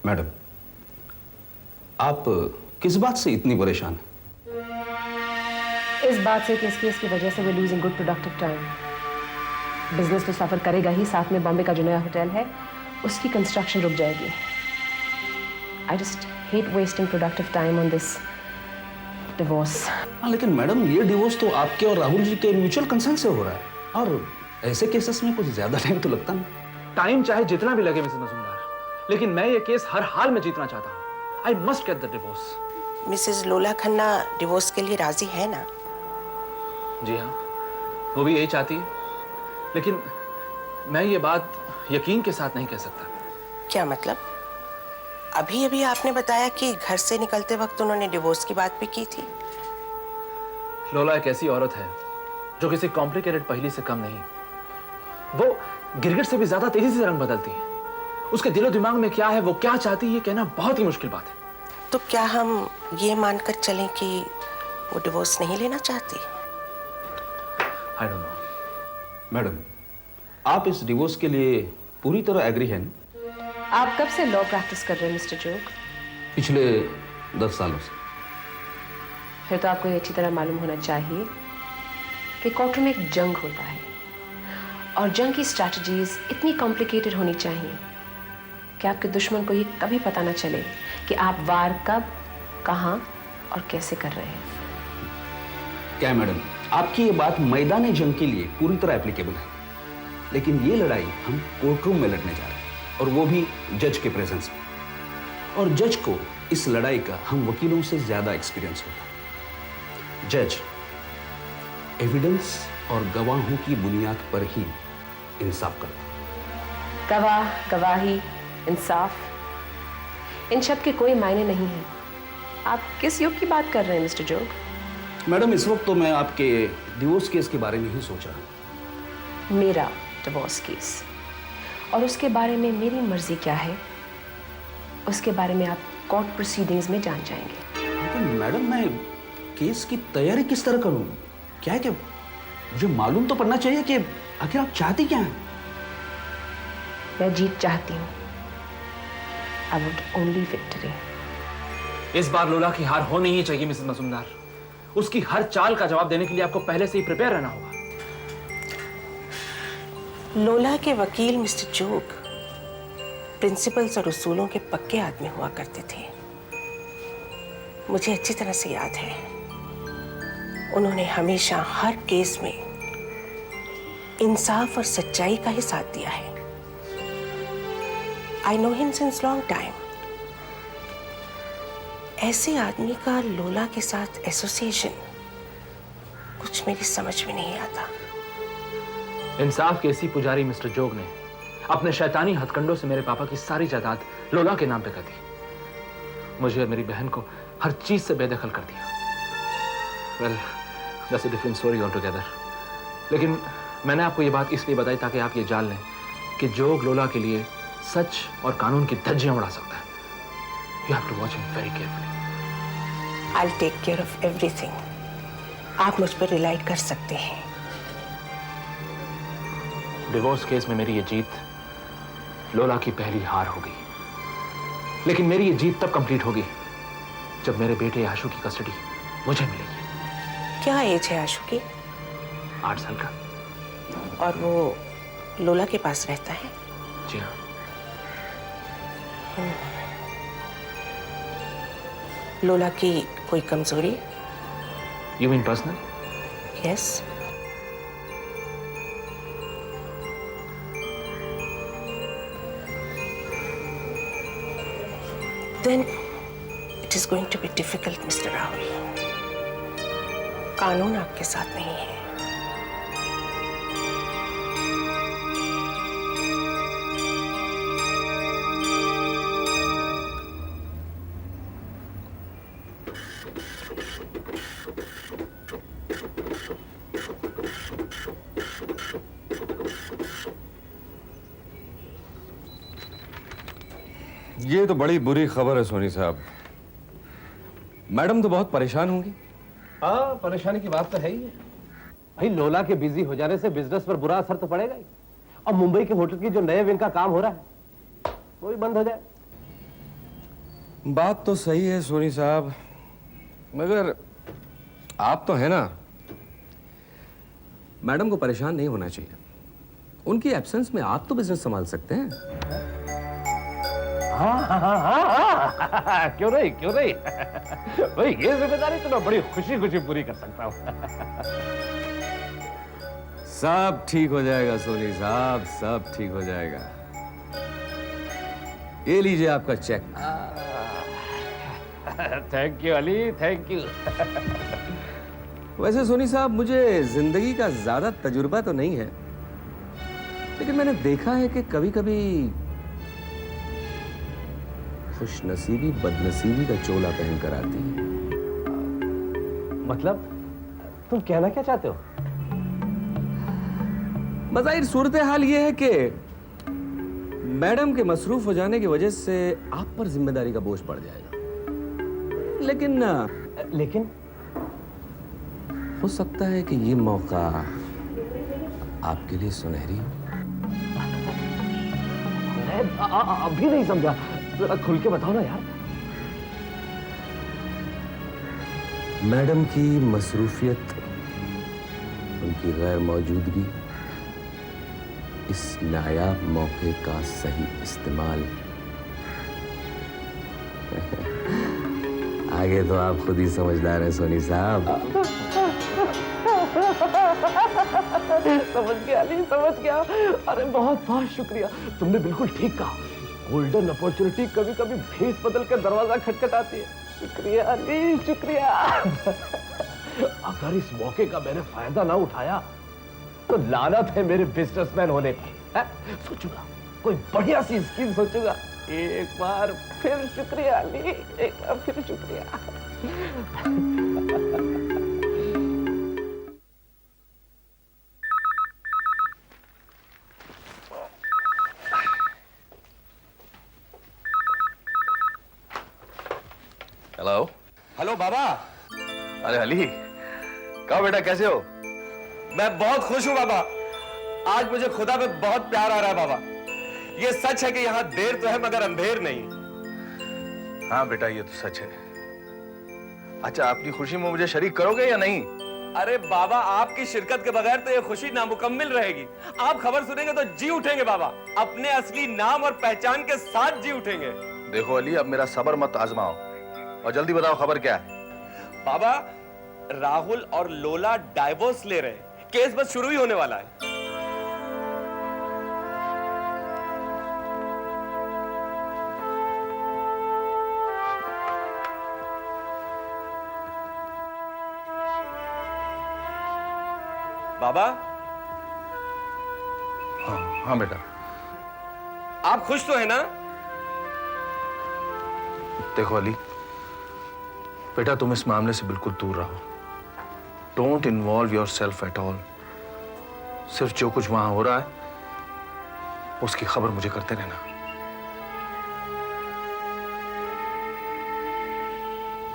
Madam, आप किस बात से इतनी परेशान हैं? इस बात से कि इस केस की वजह से वे losing good productive time. Business तो सफर करेगा ही, साथ में बॉम्बे का जो नया होटल है उसकी कंस्ट्रक्शन रुक जाएगी। I just hate wasting productive time on this divorce. हाँ, लेकिन मैडम ये डिवोर्स तो आपके और राहुल जी के म्यूचुअल कंसेंट से हो रहा है, और ऐसे केसेस में कुछ ज्यादा टाइम तो लगता नहीं। टाइम चाहे जितना भी लगे मिसेस मजूमदार, लेकिन मैं ये केस हर हाल में जीतना चाहता हूँ। I must get the divorce. Mrs लोला खन्ना डिवोर्स के लिए राजी है ना? जी हाँ, वो भी यही चाहती है, लेकिन मैं ये बात यकीन के साथ नहीं कह सकता। क्या मतलब? अभी अभी आपने बताया कि घर से निकलते वक्त उन्होंने डिवोर्स की बात भी की थी। लोला एक ऐसी औरत है जो किसी कॉम्प्लिकेटेड पहेली से कम नहीं। वो गिरगिट से भी ज्यादा तेजी से रंग बदलती है। उसके दिलो दिमाग में क्या है, वो क्या चाहती है, ये कहना बहुत ही मुश्किल बात है। तो क्या हम ये मानकर चलें कि वो डिवोर्स नहीं लेना चाहती? I don't know. मैडम, आप इस डिवोर्स के लिए पूरी तरह एग्री हैं ना? आप कब से लॉ प्रैक्टिस कर रहे हैं मिस्टर जोग? पिछले 10 सालों से। फिर तो आपको ये अच्छी तरह मालूम होना चाहिए कि कोर्ट में एक जंग होता है, और जंग की स्ट्रैटेजीज इतनी कॉम्प्लिकेटेड होनी चाहिए कि आपके दुश्मन को ये कभी पता ना चले कि आप वार कब, कहां और कैसे कर रहे हैं। क्या मैडम, आपकी ये बात मैदान जंग के लिए पूरी तरह एप्लीकेबल है, लेकिन ये लड़ाई हम कोर्टरूम में लड़ने जा रहे हैं, और वो भी जज के प्रेजेंस में। और जज को इस लड़ाई का हम वकीलों से ज्यादा एक्सपीरियंस होगा। जज एविडेंस और गवाहों की बुनियाद पर ही इंसाफ करता है। गवाह, गवाही, इंसाफ, इन शब्द के कोई मायने नहीं है। आप किस युग की बात कर रहे हैं मिस्टर जोग? मैडम, इस वक्त तो मैं आपके डिवोर्स केस के बारे में ही सोच रहा हूं। मेरा डिवोर्स केस, और उसके बारे में मेरी मर्जी क्या है, उसके बारे में आप कोर्ट प्रोसीडिंग्स में जान जाएंगे। लेकिन मैडम, मैं केस की तैयारी किस तरह करूं? क्या है कि मुझे मालूम तो पड़ना चाहिए कि आखिर आप चाहती क्या हैं? मैं जीत चाहती हूँ। I want only victory. इस बार लोला की हार होनी ही चाहिए मिसेस मजूमदार। उसकी हर चाल का जवाब देने के लिए आपको पहले से ही प्रिपेयर रहना होगा। लोला के वकील मिस्टर जोग प्रिंसिपल्स और उसूलों के पक्के आदमी हुआ करते थे। मुझे अच्छी तरह से याद है, उन्होंने हमेशा हर केस में इंसाफ और सच्चाई का ही साथ दिया है। I know him since long time. ऐसे आदमी का लोला के साथ एसोसिएशन कुछ मेरी समझ में नहीं आता। इंसाफ के इसी पुजारी मिस्टर जोग ने अपने शैतानी हथकंडों से मेरे पापा की सारी जायदाद लोला के नाम पे कर दी। मुझे और मेरी बहन को हर चीज से बेदखल कर दिया। Well, that's a different story all together. लेकिन मैंने आपको ये बात इसलिए बताई ताकि आप ये जान लें कि जोग लोला के लिए सच और कानून की धज्जियां उड़ा सकता है। You have to watch him very carefully. I'll take care of everything. आप मुझ पर रिलाई कर सकते हैं। डिवोर्स केस में मेरी ये जीत लोला की पहली हार होगी, लेकिन मेरी ये जीत तब कंप्लीट होगी जब मेरे बेटे आशु की कस्टडी मुझे मिलेगी। क्या एज है आशु की? 8 साल का। और वो लोला के पास रहता है? जी हाँ। लोला की कोई कमजोरी? You mean personal? Yes. Then it is going to be difficult, Mr. Rahul. कानून आपके साथ नहीं है। ये तो बड़ी बुरी खबर है सोनी साहब। मैडम तो बहुत परेशान होंगी। हाँ, परेशानी की बात तो है ही है। भाई, लोला के बिजी हो जाने से बिजनेस पर बुरा असर तो पड़ेगा ही, और मुंबई के होटल की जो नए विंग का काम हो रहा है वो भी बंद हो जाए। बात तो सही है सोनी साहब, मगर आप तो है ना, मैडम को परेशान नहीं होना चाहिए। उनकी एब्सेंस में आप तो बिजनेस संभाल सकते हैं। हाँ, क्यों नहीं, क्यों नहीं। भाई ये जिम्मेदारी तो मैं बड़ी खुशी खुशी पूरी कर सकता हूँ। सब ठीक हो जाएगा सोनी साहब, सब ठीक हो जाएगा। ये लीजिए आपका check. Thank you Ali, thank you. वैसे सोनी साहब, मुझे जिंदगी का ज्यादा तजुर्बा तो नहीं है, लेकिन मैंने देखा है कि कभी कभी खुशनसीबी बदनसीबी का चोला पहनकर आती है। मतलब तुम कहना क्या चाहते हो? मज़ाहिर सूरत हाल यह है कि मैडम के मसरूफ हो जाने की वजह से आप पर जिम्मेदारी का बोझ पड़ जाएगा, लेकिन हो सकता है कि ये मौका आपके लिए सुनहरी हो। अभी नहीं समझा, खुल के बताओ ना यार। मैडम की मसरूफियत, उनकी गैर मौजूदगी, इस नायाब मौके का सही इस्तेमाल। आगे तो आप खुद ही समझदार हैं सोनी साहब। समझ गया अली, समझ गया। अरे बहुत बहुत शुक्रिया, तुमने बिल्कुल ठीक कहा। गोल्डन अपॉर्चुनिटी कभी कभी भेस बदल कर दरवाजा खटखटाती है। शुक्रिया अली, शुक्रिया। अगर इस मौके का मैंने फायदा ना उठाया तो लानत है मेरे बिजनेसमैन होने पर। है? सोचूंगा, कोई बढ़िया सी स्कीम सोचूंगा। एक बार फिर शुक्रिया अली, एक बार फिर शुक्रिया। हेलो। हेलो बाबा। अरे अली, कहो बेटा, कैसे हो? मैं बहुत खुश हूं बाबा। आज मुझे खुदा पे बहुत प्यार आ रहा है बाबा। ये सच है कि यहाँ देर तो है मगर अंधेर नहीं। हाँ बेटा, ये तो सच है। अच्छा, आपकी खुशी में मुझे शरीक करोगे या नहीं? अरे बाबा, आपकी शिरकत के बगैर तो ये खुशी नामुकम्मिल रहेगी। आप खबर सुनेंगे तो जी उठेंगे बाबा, अपने असली नाम और पहचान के साथ जी उठेंगे। देखो अली, अब मेरा सब्र मत आजमाओ और जल्दी बताओ खबर क्या है। बाबा, राहुल और लोला डाइवोर्स ले रहे हैं। केस बस शुरू ही होने वाला है। बाबा। हाँ हाँ बेटा। आप खुश तो है ना? देखो अली बेटा, तुम इस मामले से बिल्कुल दूर रहो। Don't involve your self at all. सिर्फ जो कुछ वहां हो रहा है उसकी खबर मुझे करते रहना।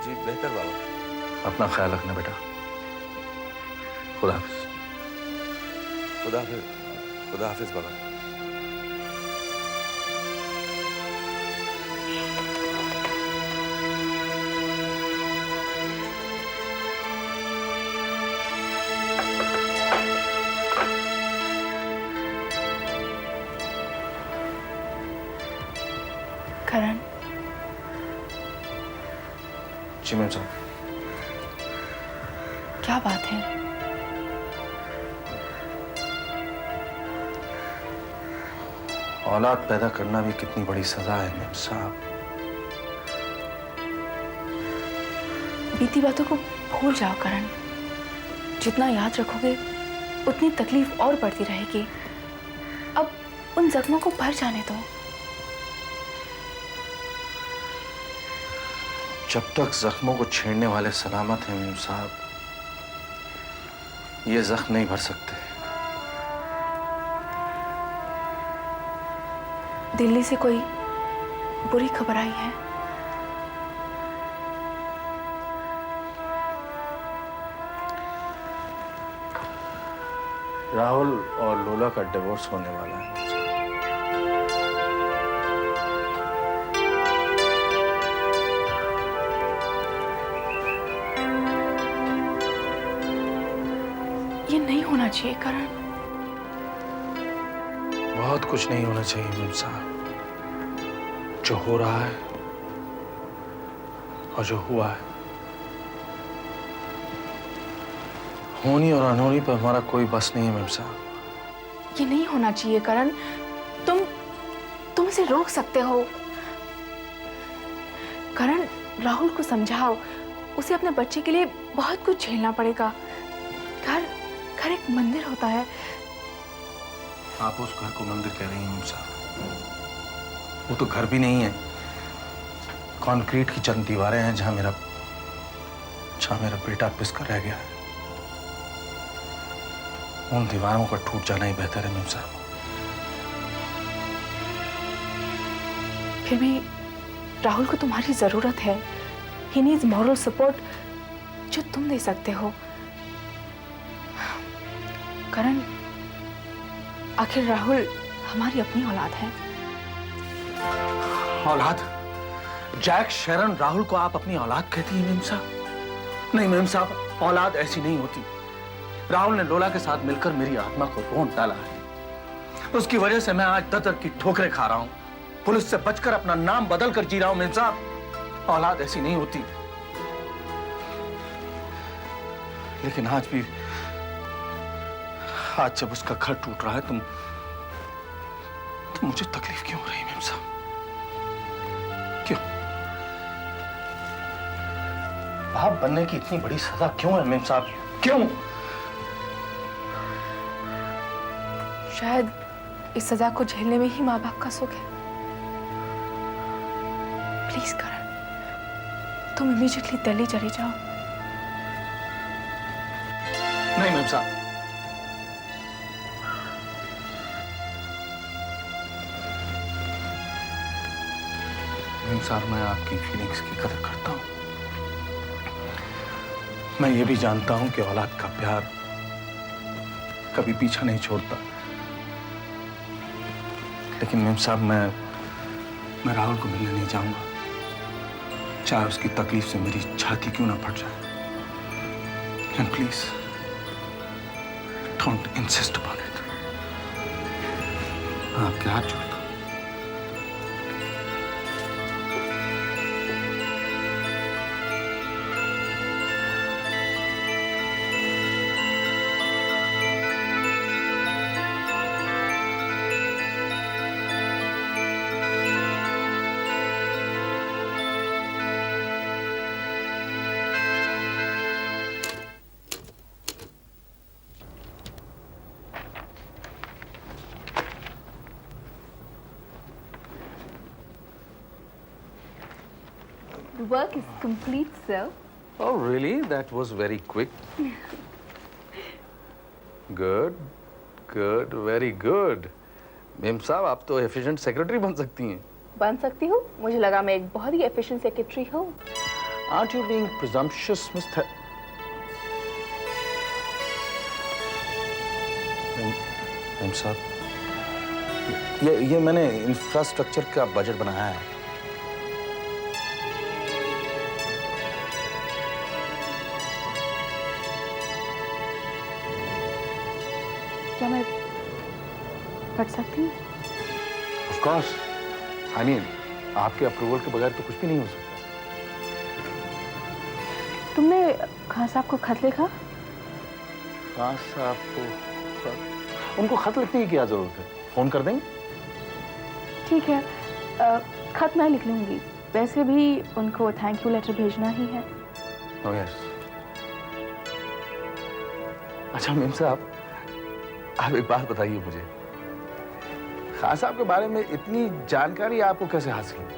जी बेहतर बाबा। अपना ख्याल रखना बेटा। खुदा हाफिज। खुदा हाफिज बाबा। करण, जी मैम साहब। क्या बात है? औलाद पैदा करना भी कितनी बड़ी सजा है मैम साहब। बीती बातों को भूल जाओ करण। जितना याद रखोगे उतनी तकलीफ और बढ़ती रहेगी। अब उन जख्मों को भर जाने दो। जब तक जख्मों को छेड़ने वाले सलामत हैं मैम साहब, ये जख्म नहीं भर सकते। दिल्ली से कोई बुरी खबर आई है? राहुल और लोला का डिवोर्स होने वाला है। नहीं होना चाहिए करण। बहुत कुछ नहीं होना चाहिए मेम साहब। जो हो रहा है और जो हुआ है, होनी और अनहोनी पर हमारा कोई बस नहीं है मेम साहब। ये नहीं होना चाहिए करण। तुम इसे रोक सकते हो। करण, राहुल को समझाओ, उसे अपने बच्चे के लिए बहुत कुछ झेलना पड़ेगा। घर एक मंदिर होता है। आप उस घर को मंदिर कह रही हैं मेम साहब? वो तो घर भी नहीं है, कंक्रीट की चंद दीवारें हैं जहां मेरा बेटा पिस कर रह गया है। उन दीवारों का टूट जाना ही बेहतर है मेम साहब। फिर भी राहुल को तुम्हारी जरूरत है। ही नीड्स मॉरल सपोर्ट जो तुम दे सकते हो। करण, आखिर राहुल हमारी अपनी औलाद है। औलाद? जैक शेरन राहुल को आप अपनी औलाद कहती हैं मेम साहब? नहीं मेम साहब, औलाद ऐसी नहीं होती। राहुल ने लोला के साथ मिलकर मेरी आत्मा को रोंद डाला है। उसकी वजह से मैं आज दर की ठोकरें खा रहा हूं। पुलिस से बचकर अपना नाम बदल कर जी रहा हूं मेम साहब। औलाद ऐसी नहीं होती। लेकिन आज जब उसका घर टूट रहा है तो मुझे तकलीफ क्यों हो रही है मेम साहब? क्यों? बाप बनने की इतनी बड़ी सजा क्यों है मेम साहब? क्यों? शायद इस सजा को झेलने में ही माँ बाप का सुख है। प्लीज करण, तुम इमीडिएटली दिल्ली चले जाओ। नहीं मेम साहब, मेम साहब, मैं आपकी फीलिंग्स की कदर करता हूं। मैं ये भी जानता हूं कि औलाद का प्यार कभी पीछा नहीं छोड़ता। लेकिन मेम साहब, मैं राहुल को मिलने नहीं जाऊंगा, चाहे उसकी तकलीफ से मेरी छाती क्यों ना फट जाए। And please don't insist upon it. मैं आपके हाथ जोड़ता हूं। The work is complete, sir. Oh, really? That was very quick. Good, good, very good. Ma'am साहब, आप तो एफिशिएंट सेक्रेटरी बन सकती हैं। बन सकती हूँ? मुझे लगा मैं एक बहुत ही एफिशिएंट सेक्रेटरी हूँ। Aren't you being presumptuous, Mr. Ma'am साहब, ये मैंने इंफ्रास्ट्रक्चर का बजट बनाया है। क्या मैं पढ़ सकती हूँ? Of course. I mean, आपके अप्रूवल के बगैर तो कुछ भी नहीं हो सकता। तुमने खान साहब को खत लिखा? खान साहब को खत? उनको खत लिखने की क्या जरूरत है? फोन कर देंगे? ठीक है, खत मैं लिख लूंगी। वैसे भी उनको थैंक यू लेटर भेजना ही है। Oh, yes. अच्छा मेम साहब, आप एक बात बताइए मुझे, खान साहब के बारे में इतनी जानकारी आपको कैसे हासिल हुई?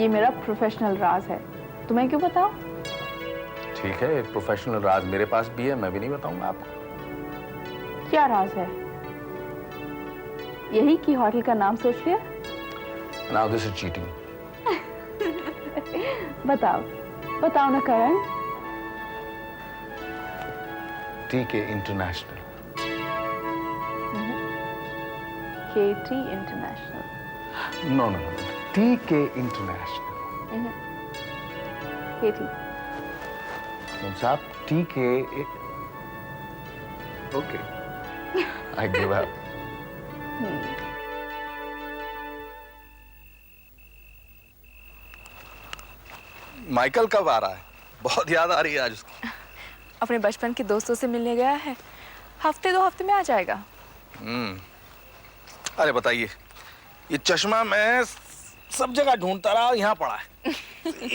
ये मेरा प्रोफेशनल राज है, तुम्हें क्यों बताऊं? ठीक है, एक प्रोफेशनल राज मेरे पास भी है, मैं भी नहीं बताऊंगा आपको। क्या राज है? यही कि होटल का नाम सोच लिया? Now this is cheating. बताओ ना करण। TK International. KT International. No. TK International. KT. Ma'am साहब, TK Okay. I give up. Michael कब आ रहा है? बहुत याद आ रही है आज उसकी। अपने बचपन के दोस्तों से मिलने गया है। हफ्ते 2 हफ्ते में आ जाएगा। अरे बताइए, ये चश्मा मैं सब जगह ढूंढता रहा, यहाँ पड़ा है।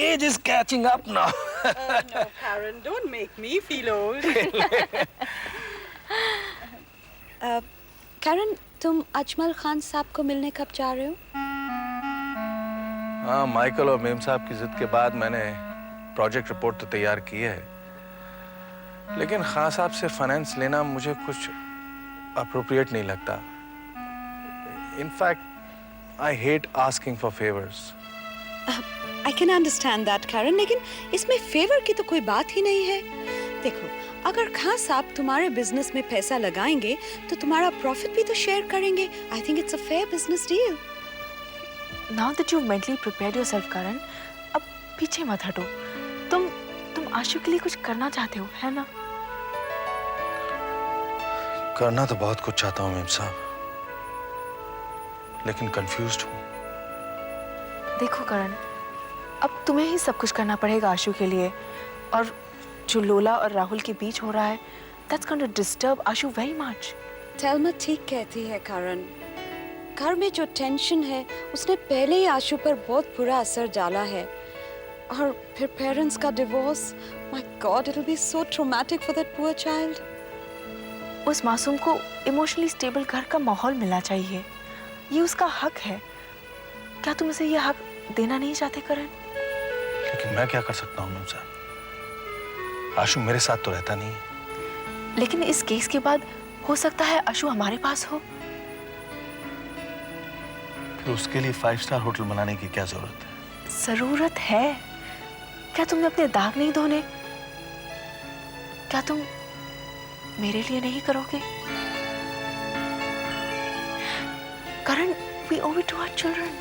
Age is catching up now. No, Karen, don't make me feel old. Karen, तुम अजमल खान साहब को मिलने कब जा रहे हो? हाँ, माइकल और मेम साहब की जिद के बाद मैंने प्रोजेक्ट रिपोर्ट तो तैयार की है, लेकिन खान साहब से फाइनेंस लेना मुझे कुछ अप्रोप्रिएट नहीं लगता। In fact I hate asking for favours. I can understand that Karen, लेकिन इसमें फेवर की तो कोई बात ही नहीं है। देखो, अगर खान साहब तुम्हारे बिजनेस में पैसा लगाएंगे तो तुम्हारा प्रॉफिट भी तो शेयर करेंगे। I think it's a fair business deal. Now that you've mentally prepared yourself, करण, अब पीछे मत हटो। तुम आशु के लिए कुछ करना चाहते हो, है ना? करना तो बहुत कुछ चाहता हूँ मेम साहब, लेकिन कंफ्यूज्ड हूँ। देखो करण, अब तुम्हें ही सब कुछ करना पड़ेगा आशु के लिए, और जो लोला और राहुल के बीच हो रहा है, that's going to disturb Ashu very much. Telma ठीक कहती है करण। घर में जो टेंशन है उसने पहले ही आशु पर बहुत बुरा असर डाला है, और फिर पेरेंट्स का divorce, my God, it will be so traumatic for that poor child. उस मासूम को इमोशनली स्टेबल घर का माहौल मिलना चाहिए। ये उसका हक है। क्या तुम उसे ये हक देना नहीं चाहते करण? लेकिन मैं क्या कर सकता हूँ मेम साहब? आशु मेरे साथ तो रहता नहीं। लेकिन इस केस के बाद हो सकता है आशु हमारे पास हो। फिर उसके लिए 5 स्टार होटल बनाने की क्या जरूरत है? जरूरत है। क्या तुमने अपने दाग नहीं धोने? क्या तुम मेरे लिए नहीं करोगे? करण, we owe it to our children.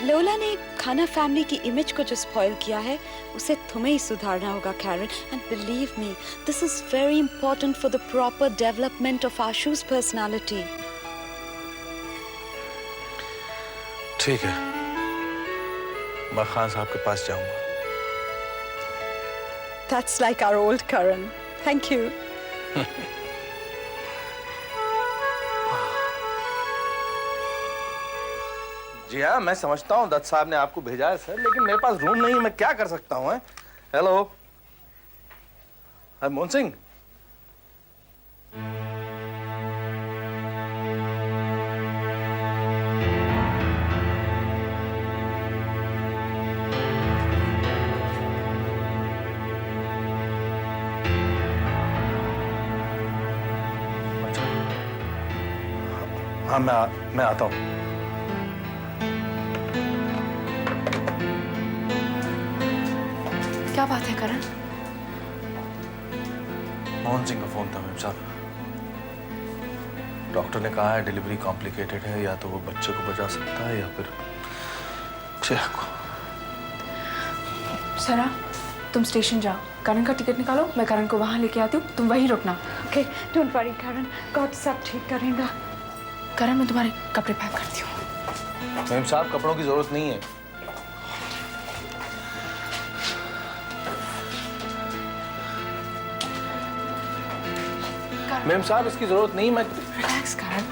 लोला ने खाना फैमिली की इमेज को जो स्पॉइल किया है उसे तुम्हें ही सुधारना होगा Karen, and believe me, this is very important for the proper development of Ashu's personality. ठीक है, मैं खान साहब के पास जाऊंगा। That's like our old Karan. Thank you. जी हाँ, मैं समझता हूँ दत्त साहब ने आपको भेजा है सर, लेकिन मेरे पास रूम नहीं है, मैं क्या कर सकता हूँ? हेलो, मोहन सिंह। हाँ, मैं आता हूँ। क्या बात है करण? मोहन सिंह का फोन था मेम साहब। डॉक्टर ने कहा है डिलीवरी कॉम्प्लिकेटेड है, या तो वो बच्चे को बचा सकता है या फिर शेख को। सरा, तुम स्टेशन जाओ, करण का टिकट निकालो, मैं करण को वहां लेके आती हूँ, तुम वहीं रुकना। Okay, don't worry Karan, God सब ठीक करेगा। करण, मैं तुम्हारे कपड़े पैक करती हूँ। मेम साहब, कपड़ों की जरूरत नहीं है। मेम साहब, इसकी जरूरत नहीं। मैं रिलैक्स करण,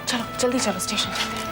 चलो जल्दी चलो, स्टेशन चलते हैं।